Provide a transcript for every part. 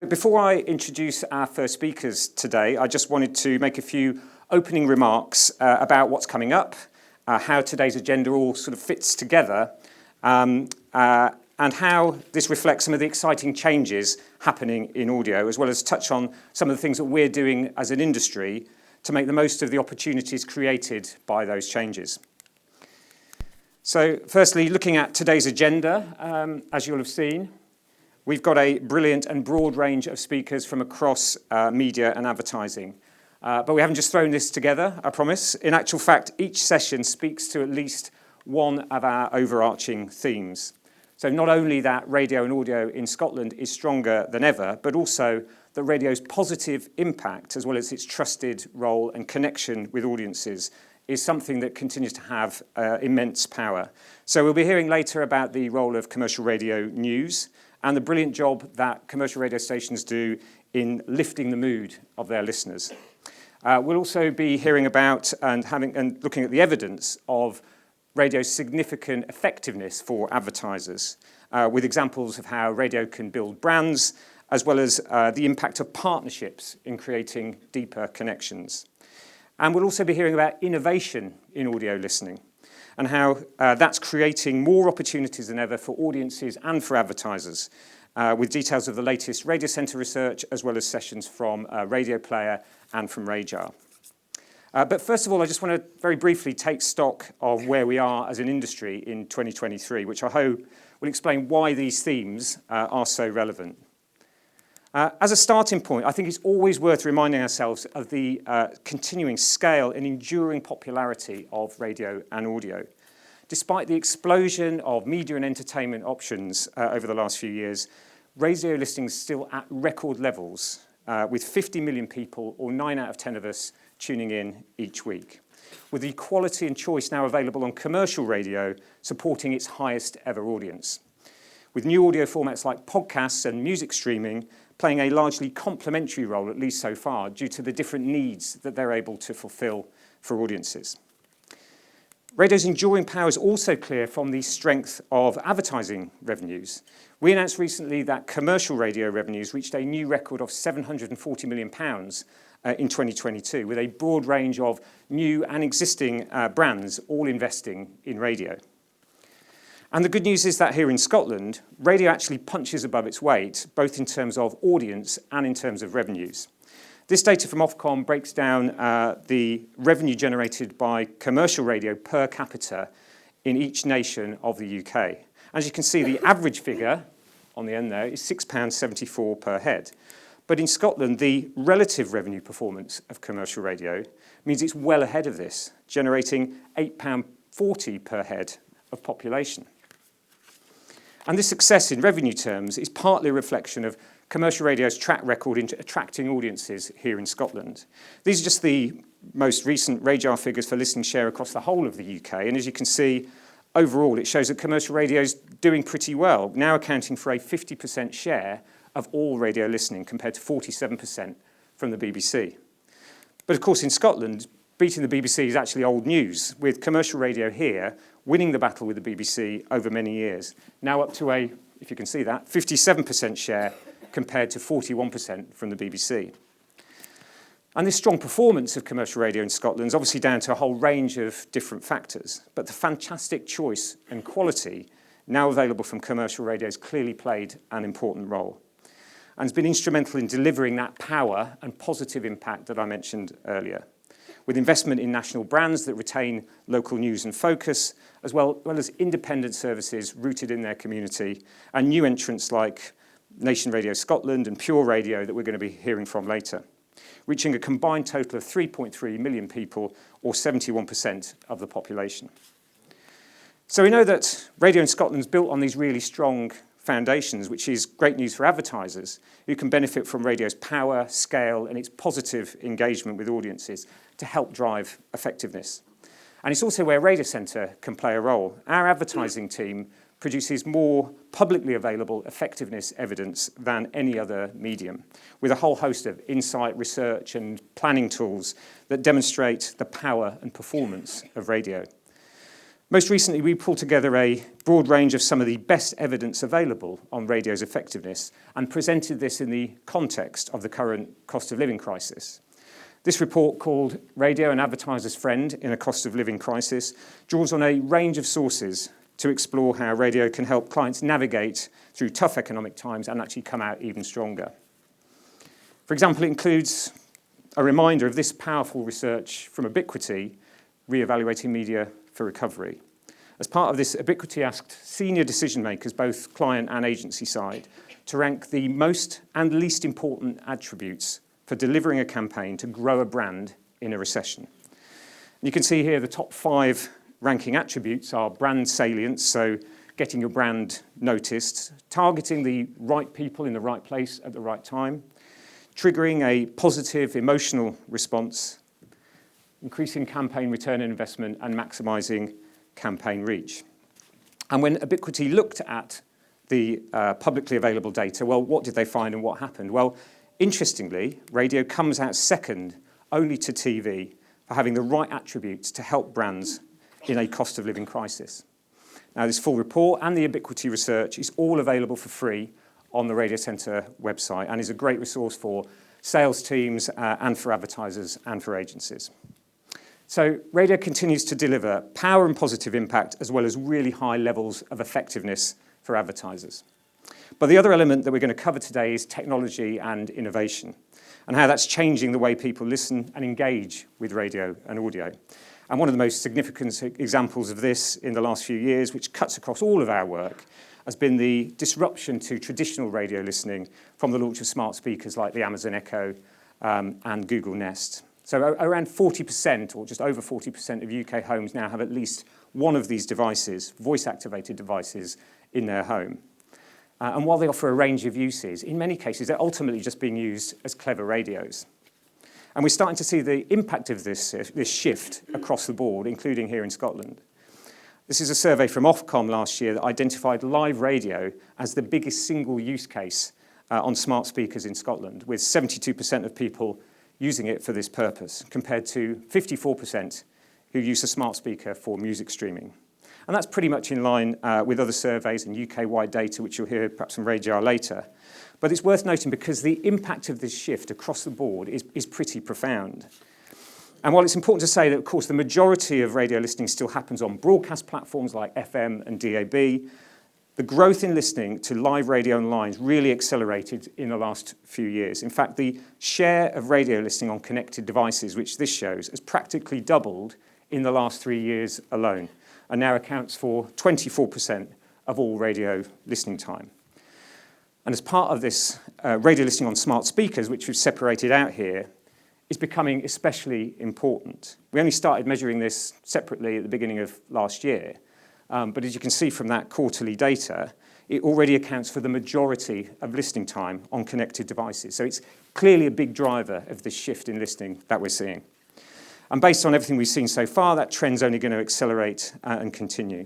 Before I introduce our first speakers today, I just wanted to make a few opening remarks about what's coming up, how today's agenda all sort of fits together, and how this reflects some of the exciting changes happening in audio, as well as touch on some of the things that we're doing as an industry to make the most of the opportunities created by those changes. So firstly, looking at today's agenda, as you'll have seen, we've got a brilliant and broad range of speakers from across media and advertising. But we haven't just thrown this together, I promise. In actual fact, each session speaks to at least one of our overarching themes. So not only that radio and audio in Scotland is stronger than ever, but also that radio's positive impact, as well as its trusted role and connection with audiences, is something that continues to have immense power. So we'll be hearing later about the role of commercial radio news and the brilliant job that commercial radio stations do in lifting the mood of their listeners. We'll also be hearing about and looking at the evidence of radio's significant effectiveness for advertisers, with examples of how radio can build brands, as well as the impact of partnerships in creating deeper connections. And we'll also be hearing about innovation in audio listening and how that's creating more opportunities than ever for audiences and for advertisers, with details of the latest Radiocentre research, as well as sessions from Radio Player and from Radar. But first of all, I just want to very briefly take stock of where we are as an industry in 2023, which I hope will explain why these themes are so relevant. As a starting point, I think it's always worth reminding ourselves of the continuing scale and enduring popularity of radio and audio. Despite the explosion of media and entertainment options over the last few years, radio listening is still at record levels, with 50 million people, or 9 out of 10 of us, tuning in each week, with the quality and choice now available on commercial radio supporting its highest ever audience, with new audio formats like podcasts and music streaming playing a largely complementary role, at least so far, due to the different needs that they're able to fulfill for audiences. Radio's enduring power is also clear from the strength of advertising revenues. We announced recently that commercial radio revenues reached a new record of £740 million in 2022, with a broad range of new and existing brands all investing in radio. And the good news is that here in Scotland, radio actually punches above its weight, both in terms of audience and in terms of revenues. This data from Ofcom breaks down the revenue generated by commercial radio per capita in each nation of the UK. As you can see, the average figure on the end there is £6.74 per head. But in Scotland, the relative revenue performance of commercial radio means it's well ahead of this, generating £8.40 per head of population. And this success in revenue terms is partly a reflection of commercial radio's track record in attracting audiences here in Scotland. These are just the most recent Radar figures for listening share across the whole of the UK. And as you can see, overall, it shows that commercial radio is doing pretty well, now accounting for a 50% share of all radio listening, compared to 47% from the BBC. But of course, in Scotland, beating the BBC is actually old news, with commercial radio here winning the battle with the BBC over many years, now up to a, if you can see that, 57% share compared to 41% from the BBC. And this strong performance of commercial radio in Scotland is obviously down to a whole range of different factors, but the fantastic choice and quality now available from commercial radio has clearly played an important role, and has been instrumental in delivering that power and positive impact that I mentioned earlier, with investment in national brands that retain local news and focus, as well as independent services rooted in their community, and new entrants like Nation Radio Scotland and Pure Radio that we're going to be hearing from later, reaching a combined total of 3.3 million people, or 71% of the population. So we know that radio in Scotland is built on these really strong foundations, which is great news for advertisers who can benefit from radio's power, scale, and its positive engagement with audiences to help drive effectiveness. And it's also where Radiocentre can play a role. Our advertising team produces more publicly available effectiveness evidence than any other medium, with a whole host of insight, research, and planning tools that demonstrate the power and performance of radio. Most recently, we pulled together a broad range of some of the best evidence available on radio's effectiveness and presented this in the context of the current cost of living crisis. This report, called Radio and Advertiser's Friend in a Cost of Living Crisis, draws on a range of sources to explore how radio can help clients navigate through tough economic times and actually come out even stronger. For example, it includes a reminder of this powerful research from Ubiquity, Re-evaluating Media for Recovery. As part of this, Ubiquity asked senior decision makers, both client and agency side, to rank the most and least important attributes for delivering a campaign to grow a brand in a recession. And you can see here the top 5 ranking attributes are brand salience, so getting your brand noticed, targeting the right people in the right place at the right time, triggering a positive emotional response, increasing campaign return on investment, and maximising campaign reach. And when Ubiquity looked at the publicly available data, well, what did they find and what happened? Well, interestingly, radio comes out second only to TV for having the right attributes to help brands in a cost of living crisis. Now, this full report and the Ubiquity research is all available for free on the Radiocentre website and is a great resource for sales teams and for advertisers and for agencies. So radio continues to deliver power and positive impact as well as really high levels of effectiveness for advertisers. But the other element that we're going to cover today is technology and innovation and how that's changing the way people listen and engage with radio and audio. And one of the most significant examples of this in the last few years, which cuts across all of our work, has been the disruption to traditional radio listening from the launch of smart speakers like the Amazon Echo and Google Nest. So around 40%, or just over 40% of UK homes now have at least one of these devices, voice-activated devices, in their home. And while they offer a range of uses, in many cases they're ultimately just being used as clever radios. And we're starting to see the impact of this shift across the board, including here in Scotland. This is a survey from Ofcom last year that identified live radio as the biggest single use case on smart speakers in Scotland, with 72% of people using it for this purpose, compared to 54% who use a smart speaker for music streaming. And that's pretty much in line with other surveys and UK-wide data, which you'll hear perhaps from Radar later. But it's worth noting because the impact of this shift across the board is pretty profound. And while it's important to say that, of course, the majority of radio listening still happens on broadcast platforms like FM and DAB, the growth in listening to live radio online has really accelerated in the last few years. In fact, the share of radio listening on connected devices, which this shows, has practically doubled in the last 3 years alone, and now accounts for 24% of all radio listening time. And as part of this, radio listening on smart speakers, which we've separated out here, is becoming especially important. We only started measuring this separately at the beginning of last year, but as you can see from that quarterly data, it already accounts for the majority of listening time on connected devices. So it's clearly a big driver of this shift in listening that we're seeing. And based on everything we've seen so far, that trend's only going to accelerate and continue.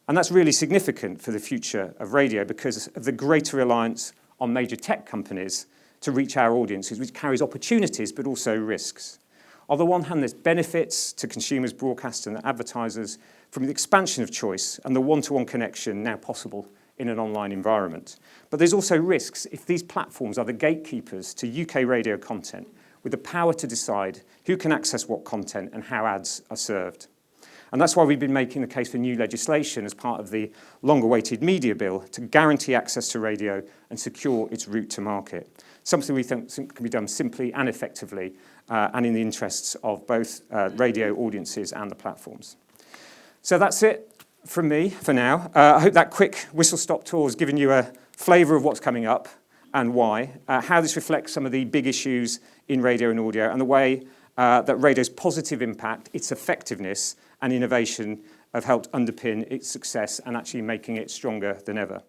And that's really significant for the future of radio because of the greater reliance on major tech companies to reach our audiences, which carries opportunities but also risks. On the one hand, there's benefits to consumers, broadcasters and advertisers from the expansion of choice and the one-to-one connection now possible in an online environment. But there's also risks if these platforms are the gatekeepers to UK radio content with the power to decide who can access what content and how ads are served. And that's why we've been making the case for new legislation as part of the long-awaited media bill to guarantee access to radio and secure its route to market. Something we think can be done simply and effectively and in the interests of both radio audiences and the platforms. So that's it from me for now. I hope that quick whistle-stop tour has given you a flavour of what's coming up and why, how this reflects some of the big issues in radio and audio, and the way that radio's positive impact, its effectiveness and innovation have helped underpin its success and actually making it stronger than ever.